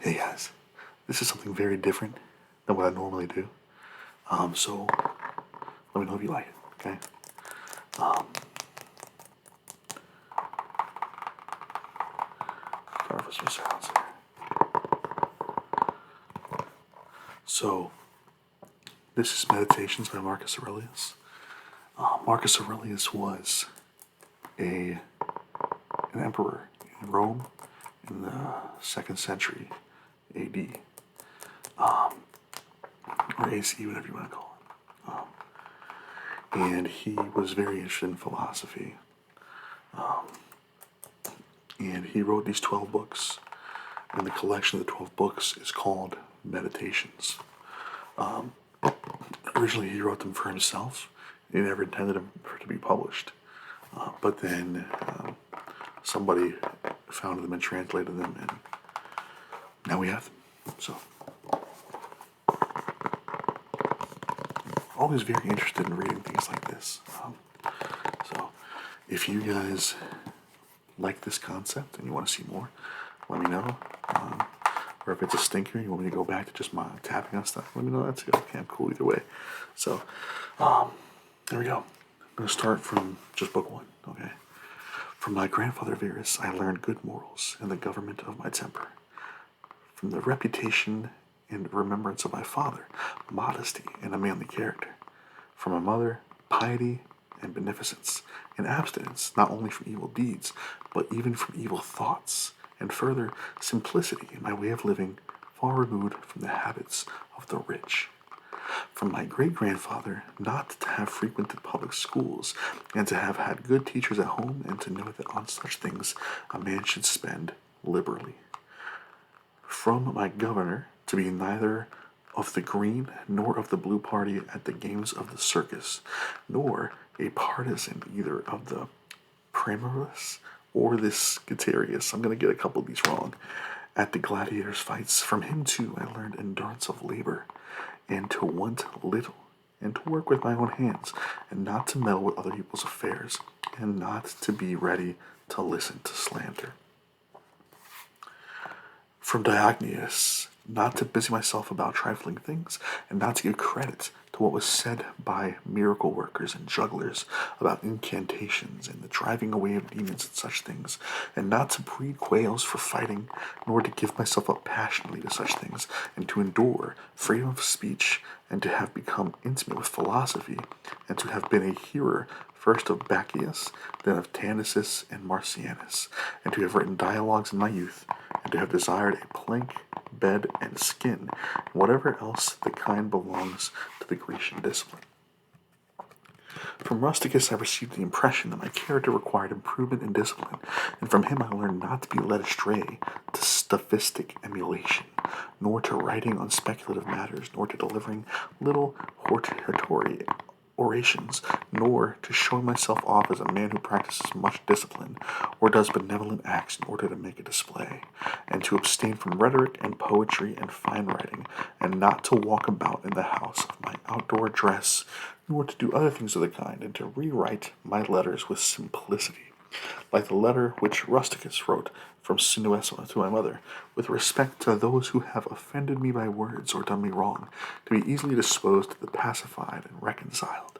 Hey guys, this is something very different than what I normally do. So let me know if you like it, okay? Sorry for some sounds here. So this is Meditations by Marcus Aurelius. Marcus Aurelius was an emperor in Rome in the 2nd century AD, or AC, whatever you want to call it. And he was very interested in philosophy. And he wrote these 12 books. And the collection of the 12 books is called Meditations. Originally, he wrote them for himself. He never intended them to be published. But then somebody found them and translated them, and now we have them. So, always very interested in reading things like this. So, if you guys like this concept and you want to see more, let me know. Or if it's a stinker, you want me to go back to just my tapping on stuff, let me know. That's okay. I'm cool either way. So, there we go. I'm going to start from just book one, okay? From my grandfather Verus, I learned good morals and the government of my temper. From the reputation and remembrance of my father, modesty and a manly character. From my mother, piety and beneficence, and abstinence not only from evil deeds, but even from evil thoughts, and further, simplicity in my way of living, far removed from the habits of the rich. From my great-grandfather, not to have frequented public schools, and to have had good teachers at home, and to know that on such things a man should spend liberally. From my governor, to be neither of the green nor of the blue party at the games of the circus, nor a partisan either of the Primaris or the Scutarius. I'm going to get a couple of these wrong. At the gladiators' fights, from him too I learned endurance of labor, and to want little, and to work with my own hands, and not to meddle with other people's affairs, and not to be ready to listen to slander. From Diogneus, not to busy myself about trifling things, and not to give credit to what was said by miracle workers and jugglers about incantations and the driving away of demons and such things, and not to breed quails for fighting, nor to give myself up passionately to such things, and to endure freedom of speech, and to have become intimate with philosophy, and to have been a hearer first of Bacchius, then of Tanasis and Marcianus, and to have written dialogues in my youth, and to have desired a plank, bed, and skin, and whatever else the kind belongs to the Grecian discipline. From Rusticus I received the impression that my character required improvement and discipline, and from him I learned not to be led astray to sophistic emulation, nor to writing on speculative matters, nor to delivering little hortatory orations, nor to showing myself off as a man who practices much discipline, or does benevolent acts in order to make a display, and to abstain from rhetoric and poetry and fine writing, and not to walk about in the house of my outdoor dress, nor to do other things of the kind, and to rewrite my letters with simplicity, like the letter which Rusticus wrote from Sinuessa to my mother, with respect to those who have offended me by words or done me wrong, to be easily disposed to the pacified and reconciled.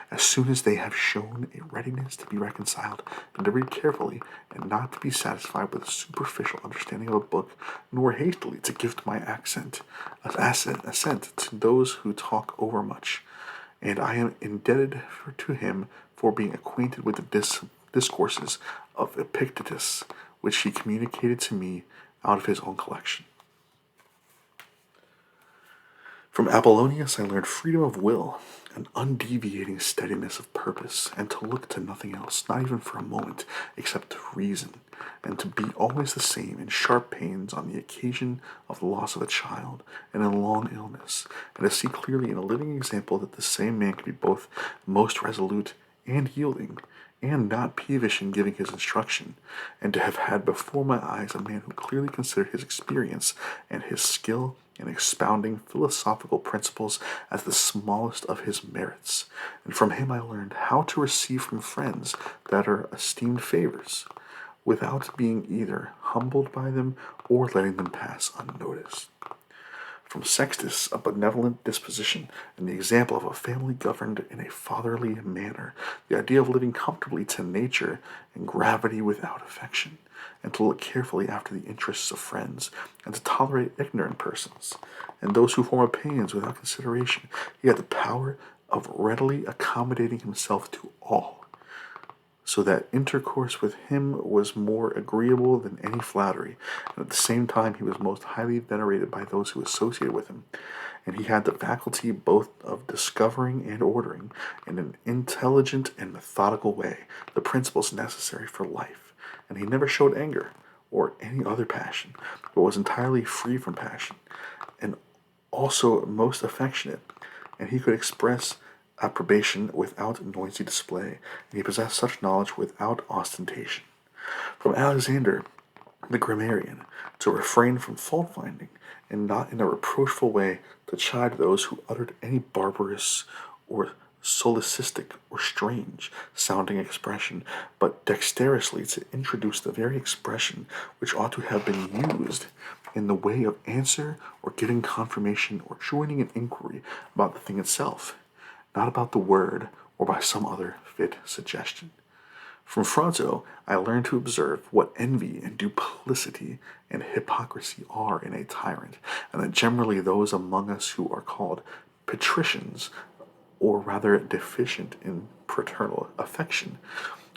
As soon as they have shown a readiness to be reconciled, and to read carefully, and not to be satisfied with a superficial understanding of a book, nor hastily to give to my assent to those who talk overmuch. And I am indebted to him for being acquainted with the discourses of Epictetus, which he communicated to me out of his own collection. From Apollonius I learned freedom of will, an undeviating steadiness of purpose, and to look to nothing else, not even for a moment, except to reason, and to be always the same in sharp pains on the occasion of the loss of a child, and in long illness, and to see clearly in a living example that the same man can be both most resolute and yielding, and not peevish in giving his instruction, and to have had before my eyes a man who clearly considered his experience and his skill in expounding philosophical principles as the smallest of his merits, and from him I learned how to receive from friends that are esteemed favors, without being either humbled by them or letting them pass unnoticed. From Sextus, a benevolent disposition and the example of a family governed in a fatherly manner, the idea of living comfortably to nature and gravity without affection, and to look carefully after the interests of friends, and to tolerate ignorant persons, and those who form opinions without consideration. He had the power of readily accommodating himself to all, so that intercourse with him was more agreeable than any flattery, and at the same time he was most highly venerated by those who associated with him, and he had the faculty both of discovering and ordering, in an intelligent and methodical way, the principles necessary for life, and he never showed anger or any other passion, but was entirely free from passion, and also most affectionate, and he could express approbation without noisy display, and he possessed such knowledge without ostentation. From Alexander the grammarian, to refrain from fault finding, and not in a reproachful way to chide those who uttered any barbarous or solecistic or strange sounding expression, but dexterously to introduce the very expression which ought to have been used in the way of answer or giving confirmation or joining an inquiry about the thing itself, not about the word or by some other fit suggestion. From Fronto, I learned to observe what envy and duplicity and hypocrisy are in a tyrant, and that generally those among us who are called patricians, or rather deficient in paternal affection.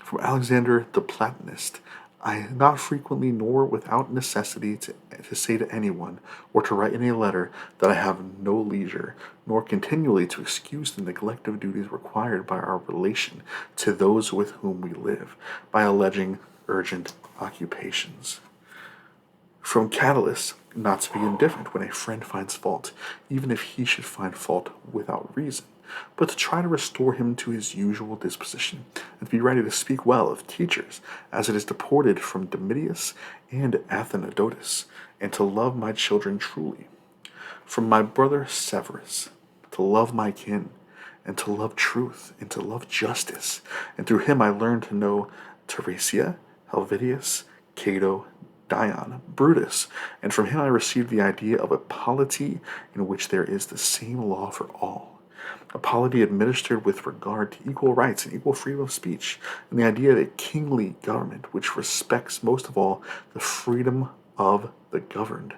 From Alexander the Platonist, I not frequently nor without necessity to say to anyone, or to write in a letter, that I have no leisure, nor continually to excuse the neglect of duties required by our relation to those with whom we live, by alleging urgent occupations. From Catullus, not to be indifferent when a friend finds fault, even if he should find fault without reason, but to try to restore him to his usual disposition, and to be ready to speak well of teachers, as it is deported from Domitius and Athenodotus, and to love my children truly. From my brother Severus, to love my kin, and to love truth, and to love justice, and through him I learned to know Teresia, Helvidius, Cato, Dion, Brutus, and from him I received the idea of a polity in which there is the same law for all, a polity administered with regard to equal rights and equal freedom of speech, and the idea of a kingly government which respects most of all the freedom of the governed.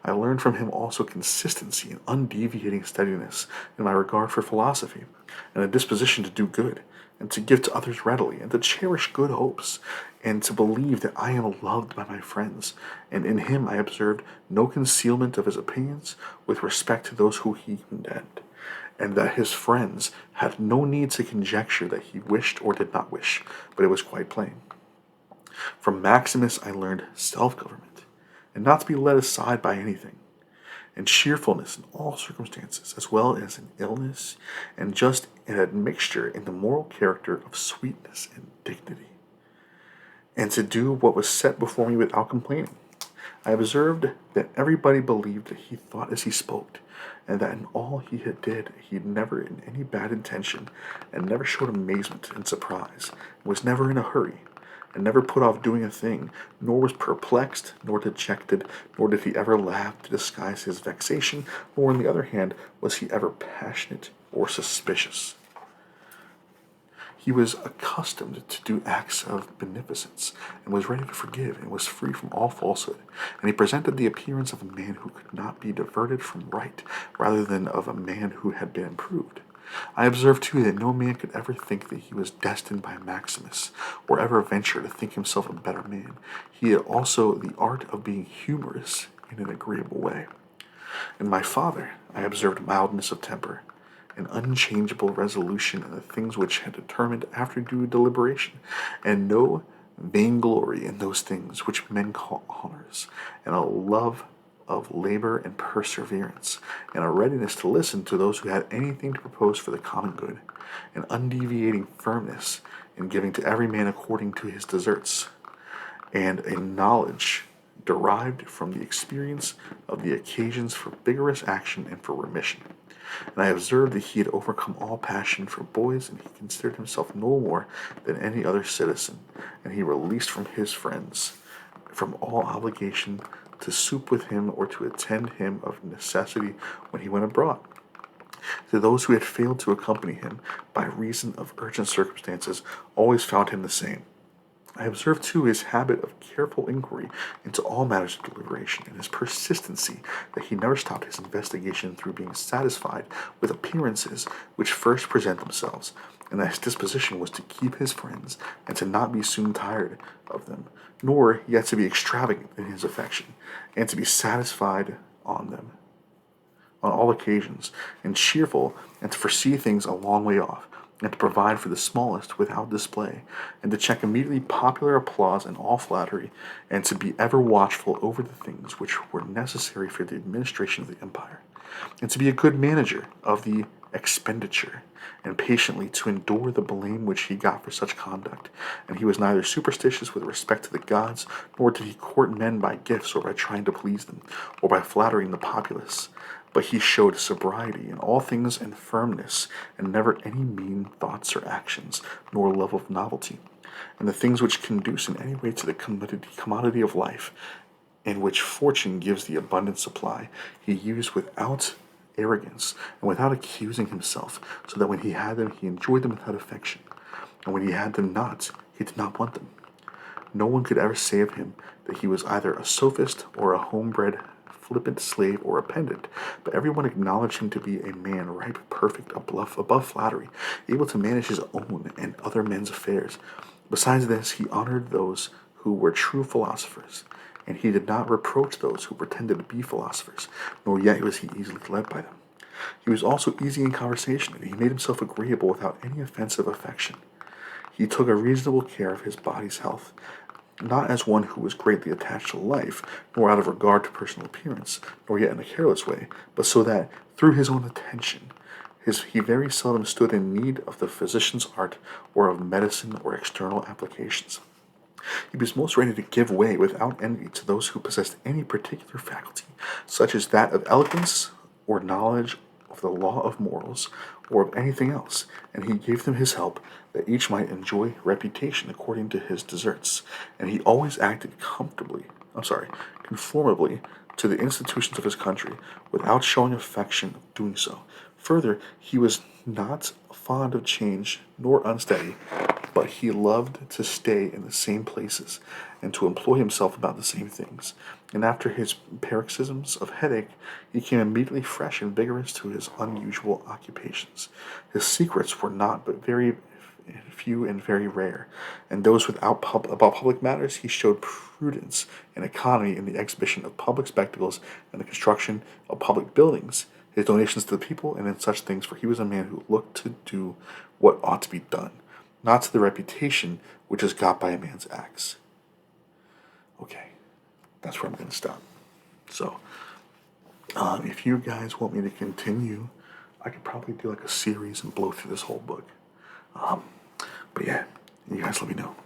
I learned from him also consistency and undeviating steadiness in my regard for philosophy, and a disposition to do good, and to give to others readily, and to cherish good hopes, and to believe that I am loved by my friends. And in him I observed no concealment of his opinions with respect to those who he condemned, and that his friends had no need to conjecture that he wished or did not wish, but it was quite plain. From Maximus I learned self-government, and not to be led aside by anything, and cheerfulness in all circumstances, as well as in illness, and just an admixture in the moral character of sweetness and dignity, and to do what was set before me without complaining. I observed that everybody believed that he thought as he spoke, and that in all he had did he never in any bad intention, and never showed amazement and surprise, and was never in a hurry, and never put off doing a thing, nor was perplexed, nor dejected, nor did he ever laugh to disguise his vexation, nor on the other hand was he ever passionate or suspicious. He was accustomed to do acts of beneficence, and was ready to forgive, and was free from all falsehood, and he presented the appearance of a man who could not be diverted from right, rather than of a man who had been improved. I observed too that no man could ever think that he was destined by Maximus, or ever venture to think himself a better man. He had also the art of being humorous in an agreeable way. In my father I observed mildness of temper, an unchangeable resolution in the things which had determined after due deliberation, and no vainglory in those things which men call honors, and a love of labor and perseverance, and a readiness to listen to those who had anything to propose for the common good, an undeviating firmness in giving to every man according to his deserts, and a knowledge derived from the experience of the occasions for vigorous action and for remission. And I observed that he had overcome all passion for boys, and he considered himself no more than any other citizen, and he released from his friends from all obligation to sup with him or to attend him of necessity when he went abroad. To those who had failed to accompany him by reason of urgent circumstances, always found him the same. I observed too his habit of careful inquiry into all matters of deliberation, and his persistency that he never stopped his investigation through being satisfied with appearances which first present themselves, and that his disposition was to keep his friends, and to not be soon tired of them, nor yet to be extravagant in his affection, and to be satisfied on them on all occasions, and cheerful, and to foresee things a long way off, and to provide for the smallest without display, and to check immediately popular applause and all flattery, and to be ever watchful over the things which were necessary for the administration of the empire, and to be a good manager of the expenditure, and patiently to endure the blame which he got for such conduct. And he was neither superstitious with respect to the gods, nor did he court men by gifts, or by trying to please them, or by flattering the populace. But he showed sobriety in all things and firmness, and never any mean thoughts or actions, nor love of novelty. And the things which conduce in any way to the commodity of life, in which fortune gives the abundant supply, he used without arrogance and without accusing himself, so that when he had them, he enjoyed them without affection, and when he had them not, he did not want them. No one could ever say of him that he was either a sophist or a homebred flippant slave or a pedant, but everyone acknowledged him to be a man ripe, perfect, above flattery, able to manage his own and other men's affairs. Besides this, he honored those who were true philosophers, and he did not reproach those who pretended to be philosophers, nor yet was he easily led by them. He was also easy in conversation, and he made himself agreeable without any offensive affection. He took a reasonable care of his body's health, not as one who was greatly attached to life, nor out of regard to personal appearance, nor yet in a careless way, but so that, through his own attention, he very seldom stood in need of the physician's art, or of medicine or external applications. He was most ready to give way without envy to those who possessed any particular faculty, such as that of eloquence, or knowledge of the law of morals, or of anything else, and he gave them his help, that each might enjoy reputation according to his deserts, and he always acted conformably to the institutions of his country, without showing affection of doing so. Further, he was not fond of change nor unsteady, but he loved to stay in the same places, and to employ himself about the same things. And after his paroxysms of headache, he came immediately fresh and vigorous to his unusual occupations. His secrets were not but very few and very rare, and those about public matters he showed prudence and economy in the exhibition of public spectacles and the construction of public buildings, his donations to the people, and in such things, for he was a man who looked to do what ought to be done, not to the reputation which is got by a man's acts. Okay, that's where I'm going to stop. So, if you guys want me to continue, I could probably do like a series and blow through this whole book. But yeah, you guys let me know.